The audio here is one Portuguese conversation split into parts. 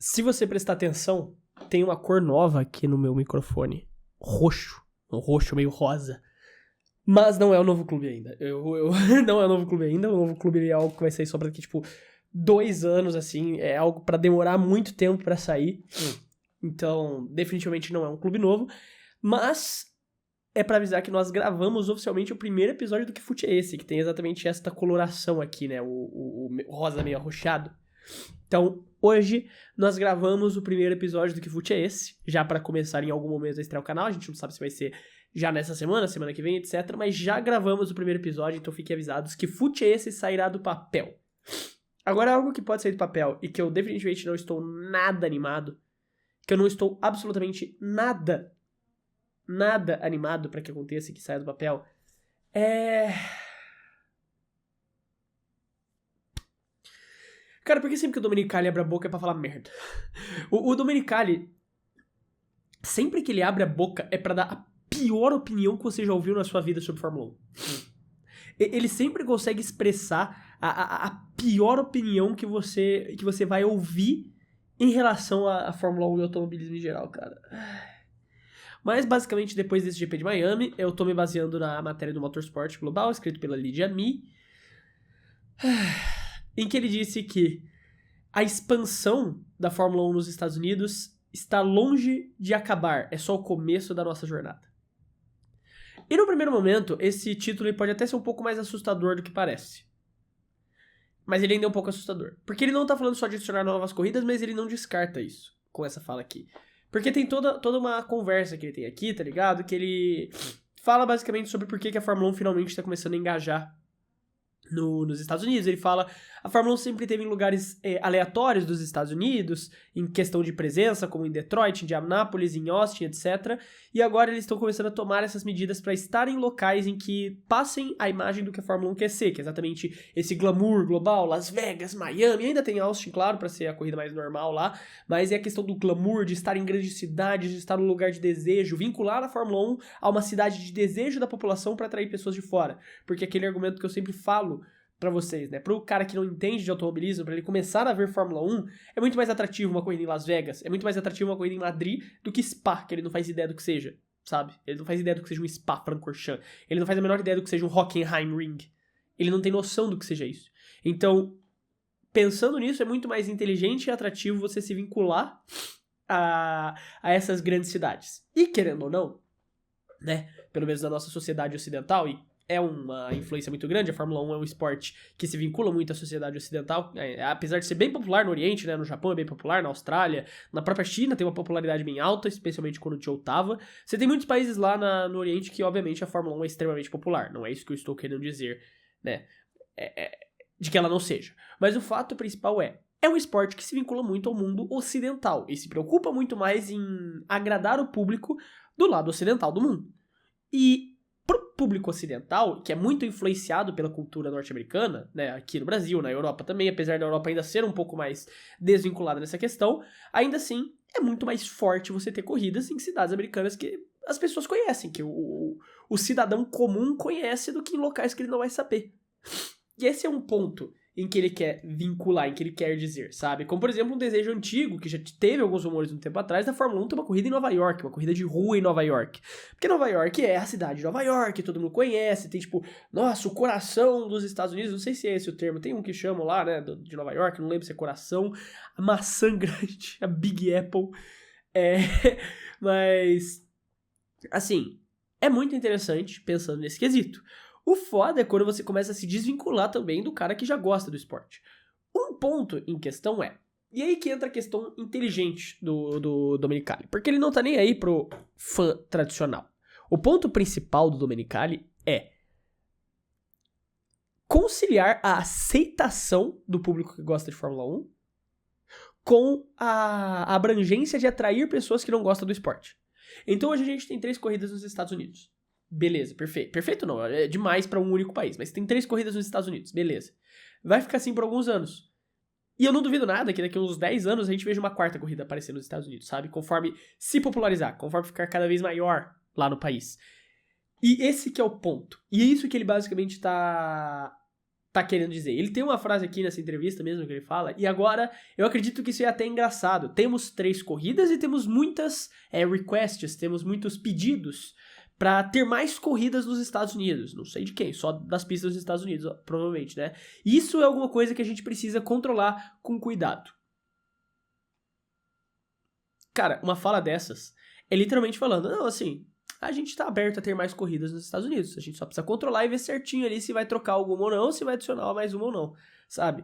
Se você prestar atenção, tem uma cor nova aqui no meu microfone. Roxo. Um roxo meio rosa. Mas não é o novo clube ainda. Não é o novo clube ainda. O novo clube é algo que vai sair só pra daqui, 2 anos, assim. É algo pra demorar muito tempo pra sair. Então, definitivamente não é um clube novo. Mas é pra avisar que nós gravamos oficialmente o primeiro episódio do Que Fute é Esse? Que tem exatamente esta coloração aqui, né? O rosa meio arroxeado. Então, hoje nós gravamos o primeiro episódio do Que Fute é Esse? Já pra começar em algum momento a estrear o canal. A gente não sabe se vai ser já nessa semana que vem, etc. Mas já gravamos o primeiro episódio, então fiquem avisados que Fute é Esse sairá do papel. Agora, algo que pode sair do papel e que eu definitivamente não estou nada animado, que eu não estou absolutamente nada animado pra que aconteça e que saia do papel, Cara, por que sempre que o Domenicali abre a boca é pra falar merda? O Domenicali, sempre que ele abre a boca é pra dar a pior opinião que você já ouviu na sua vida sobre Fórmula 1. Ele sempre consegue expressar a pior opinião que você vai ouvir em relação à Fórmula 1 e automobilismo em geral, cara. Mas, basicamente, depois desse GP de Miami, eu tô me baseando na matéria do Motorsport Global, escrito pela Lydia Mi, em que ele disse que a expansão da Fórmula 1 nos Estados Unidos está longe de acabar, é só o começo da nossa jornada. E no primeiro momento, esse título ele pode até ser um pouco mais assustador do que parece. Mas ele ainda é um pouco assustador. Porque ele não tá falando só de adicionar novas corridas, mas ele não descarta isso com essa fala aqui. Porque tem toda uma conversa que ele tem aqui, tá ligado? Que ele fala basicamente sobre por que a Fórmula 1 finalmente tá começando a engajar nos Estados Unidos. Ele fala, a Fórmula 1 sempre teve em lugares aleatórios dos Estados Unidos, em questão de presença, como em Detroit, em Indianápolis, em Austin, etc. E agora eles estão começando a tomar essas medidas para estar em locais em que passem a imagem do que a Fórmula 1 quer ser, que é exatamente esse glamour global, Las Vegas, Miami, ainda tem Austin, claro, para ser a corrida mais normal lá, mas é a questão do glamour, de estar em grandes cidades, de estar num lugar de desejo, vincular a Fórmula 1 a uma cidade de desejo da população para atrair pessoas de fora. Porque aquele argumento que eu sempre falo pra vocês, né? Pro cara que não entende de automobilismo, pra ele começar a ver Fórmula 1, é muito mais atrativo uma corrida em Las Vegas, é muito mais atrativo uma corrida em Madrid do que Spa, que ele não faz ideia do que seja, sabe? Ele não faz ideia do que seja um Spa-Francorchamps, ele não faz a menor ideia do que seja um Hockenheimring, ele não tem noção do que seja isso. Então, pensando nisso, é muito mais inteligente e atrativo você se vincular a essas grandes cidades. E querendo ou não, né? Pelo menos na nossa sociedade ocidental, e é uma influência muito grande, a Fórmula 1 é um esporte que se vincula muito à sociedade ocidental, apesar de ser bem popular no Oriente, né, no Japão é bem popular, na Austrália, na própria China tem uma popularidade bem alta, especialmente quando o Joe tava. Você tem muitos países lá no Oriente que, obviamente, a Fórmula 1 é extremamente popular, não é isso que eu estou querendo dizer, né, de que ela não seja. Mas o fato principal é um esporte que se vincula muito ao mundo ocidental e se preocupa muito mais em agradar o público do lado ocidental do mundo. E pro público ocidental, que é muito influenciado pela cultura norte-americana, né, aqui no Brasil, na Europa também, apesar da Europa ainda ser um pouco mais desvinculada nessa questão, ainda assim é muito mais forte você ter corridas em cidades americanas que as pessoas conhecem, que o cidadão comum conhece do que em locais que ele não vai saber. E esse é um ponto em que ele quer vincular, em que ele quer dizer, sabe? Como, por exemplo, um desejo antigo, que já teve alguns rumores um tempo atrás, da Fórmula 1 ter uma corrida em Nova York, uma corrida de rua em Nova York. Porque Nova York é a cidade de Nova York, todo mundo conhece, tem nossa, o coração dos Estados Unidos, não sei se é esse o termo, tem um que chamam lá, né, de Nova York, não lembro se é coração, a maçã grande, a Big Apple, mas, assim, é muito interessante pensando nesse quesito. O foda é quando você começa a se desvincular também do cara que já gosta do esporte. Um ponto em questão e aí que entra a questão inteligente do Domenicali, porque ele não tá nem aí pro fã tradicional. O ponto principal do Domenicali é conciliar a aceitação do público que gosta de Fórmula 1 com a abrangência de atrair pessoas que não gostam do esporte. Então hoje a gente tem 3 corridas nos Estados Unidos. Beleza, perfeito. Perfeito não, é demais pra um único país, mas tem 3 corridas nos Estados Unidos, beleza. Vai ficar assim por alguns anos. E eu não duvido nada que daqui a uns 10 anos a gente veja uma 4ª corrida aparecer nos Estados Unidos, sabe? Conforme se popularizar, conforme ficar cada vez maior lá no país. E esse que é o ponto. E é isso que ele basicamente tá tá querendo dizer. Ele tem uma frase aqui nessa entrevista mesmo que ele fala, e agora eu acredito que isso é até engraçado. Temos 3 corridas e temos muitas requests, temos muitos pedidos pra ter mais corridas nos Estados Unidos. Não sei de quem, só das pistas dos Estados Unidos, provavelmente, né? Isso é alguma coisa que a gente precisa controlar com cuidado. Cara, uma fala dessas é literalmente falando, não, assim, a gente tá aberto a ter mais corridas nos Estados Unidos, a gente só precisa controlar e ver certinho ali se vai trocar alguma ou não, se vai adicionar mais uma ou não, sabe?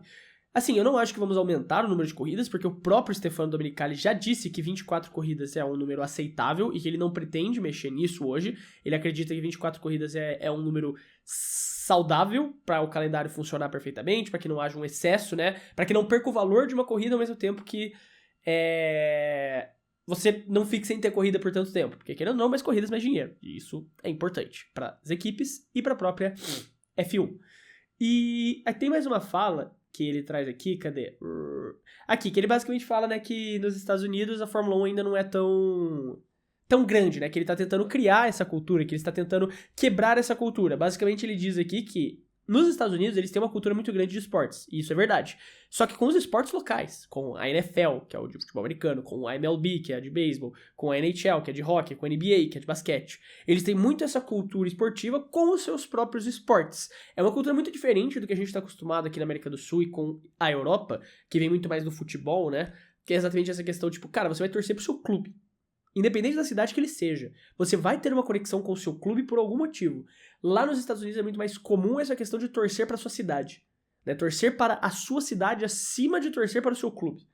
Assim, eu não acho que vamos aumentar o número de corridas, porque o próprio Stefano Domenicali já disse que 24 corridas é um número aceitável e que ele não pretende mexer nisso hoje. Ele acredita que 24 corridas é um número saudável para o calendário funcionar perfeitamente, para que não haja um excesso, né? Para que não perca o valor de uma corrida ao mesmo tempo que você não fique sem ter corrida por tanto tempo. Porque querendo ou não, mais corridas, mais dinheiro. E isso é importante para as equipes e para a própria F1. E aí tem mais uma fala que ele traz aqui, cadê? Aqui, que ele basicamente fala, né, que nos Estados Unidos a Fórmula 1 ainda não é tão grande, né, que ele tá tentando criar essa cultura, que ele está tentando quebrar essa cultura. Basicamente ele diz aqui que nos Estados Unidos eles têm uma cultura muito grande de esportes, e isso é verdade. Só que com os esportes locais, com a NFL, que é o de futebol americano, com a MLB, que é a de beisebol, com a NHL, que é de hockey, com a NBA, que é de basquete, eles têm muito essa cultura esportiva com os seus próprios esportes. É uma cultura muito diferente do que a gente está acostumado aqui na América do Sul e com a Europa, que vem muito mais do futebol, né? Que é exatamente essa questão, tipo, cara, você vai torcer pro seu clube. Independente da cidade que ele seja, você vai ter uma conexão com o seu clube por algum motivo. Lá nos Estados Unidos é muito mais comum essa questão de torcer para a sua cidade, né? Torcer para a sua cidade acima de torcer para o seu clube.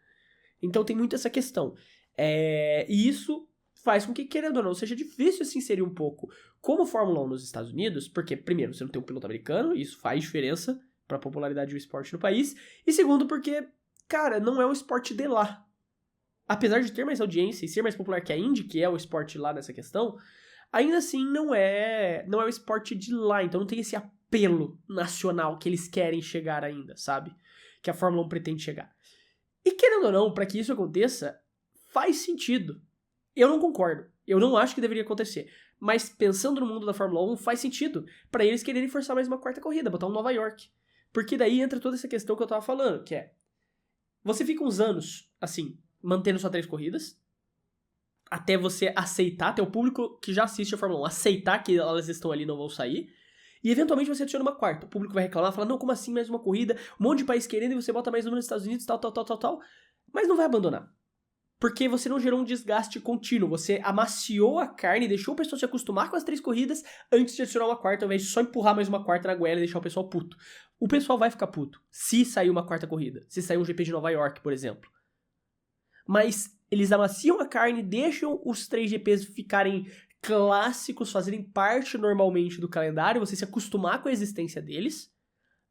Então tem muito essa questão. E isso faz com que, querendo ou não, seja difícil se inserir um pouco como Fórmula 1 nos Estados Unidos, porque, primeiro, você não tem um piloto americano, e isso faz diferença para a popularidade do esporte no país, e segundo, porque, cara, não é um esporte de lá. Apesar de ter mais audiência e ser mais popular que a Indy, que é o esporte lá nessa questão, ainda assim não é o esporte de lá, então não tem esse apelo nacional que eles querem chegar ainda, sabe? Que a Fórmula 1 pretende chegar. E querendo ou não, para que isso aconteça, faz sentido. Eu não concordo, eu não acho que deveria acontecer, mas pensando no mundo da Fórmula 1, faz sentido para eles quererem forçar mais uma quarta corrida, botar um Nova York. Porque daí entra toda essa questão que eu tava falando, que é, você fica uns anos, assim, mantendo só 3 corridas, até você aceitar, até o público que já assiste a Fórmula 1 aceitar que elas estão ali e não vão sair, e eventualmente você adiciona uma quarta. O público vai reclamar, falar, não, como assim, mais uma corrida, um monte de país querendo, e você bota mais uma nos Estados Unidos, tal, mas não vai abandonar. Porque você não gerou um desgaste contínuo, você amaciou a carne, deixou o pessoal se acostumar com as 3 corridas antes de adicionar uma quarta, ao invés de só empurrar mais uma quarta na goela e deixar o pessoal puto. O pessoal vai ficar puto se sair uma quarta corrida, se sair um GP de Nova York, por exemplo. Mas eles amaciam a carne, deixam os 3 GPs ficarem clássicos, fazerem parte normalmente do calendário, você se acostumar com a existência deles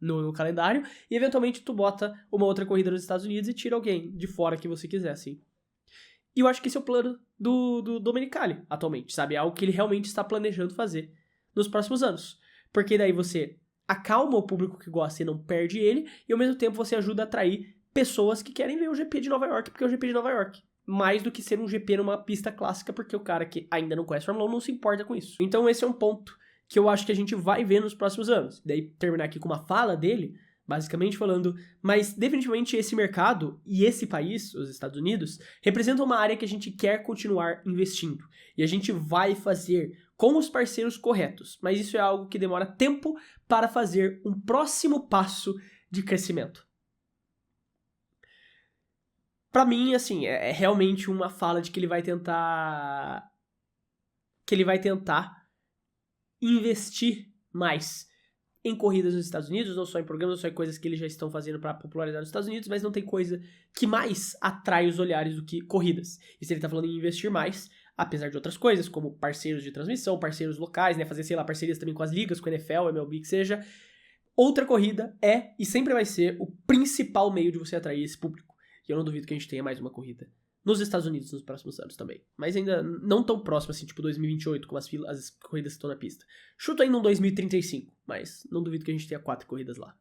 no calendário, e eventualmente tu bota uma outra corrida nos Estados Unidos e tira alguém de fora que você quiser, assim. E eu acho que esse é o plano do Domenicali atualmente, sabe? É algo que ele realmente está planejando fazer nos próximos anos. Porque daí você acalma o público que gosta e não perde ele, e ao mesmo tempo você ajuda a atrair pessoas que querem ver o GP de Nova York, porque é o GP de Nova York. Mais do que ser um GP numa pista clássica, porque o cara que ainda não conhece Fórmula 1 não se importa com isso. Então esse é um ponto que eu acho que a gente vai ver nos próximos anos. Daí terminar aqui com uma fala dele, basicamente falando, mas definitivamente esse mercado e esse país, os Estados Unidos, representam uma área que a gente quer continuar investindo. E a gente vai fazer com os parceiros corretos, mas isso é algo que demora tempo para fazer um próximo passo de crescimento. Pra mim, assim, é realmente uma fala de que ele vai tentar investir mais em corridas nos Estados Unidos, não só em programas, não só em coisas que eles já estão fazendo para popularizar nos Estados Unidos, mas não tem coisa que mais atrai os olhares do que corridas. E se ele tá falando em investir mais, apesar de outras coisas, como parceiros de transmissão, parceiros locais, né, fazer, sei lá, parcerias também com as ligas, com a NFL, MLB, que seja, outra corrida é e sempre vai ser o principal meio de você atrair esse público. E eu não duvido que a gente tenha mais uma corrida nos Estados Unidos nos próximos anos também. Mas ainda não tão próximo assim, tipo 2028, como as corridas estão na pista. Chuto ainda um 2035, mas não duvido que a gente tenha 4 corridas lá.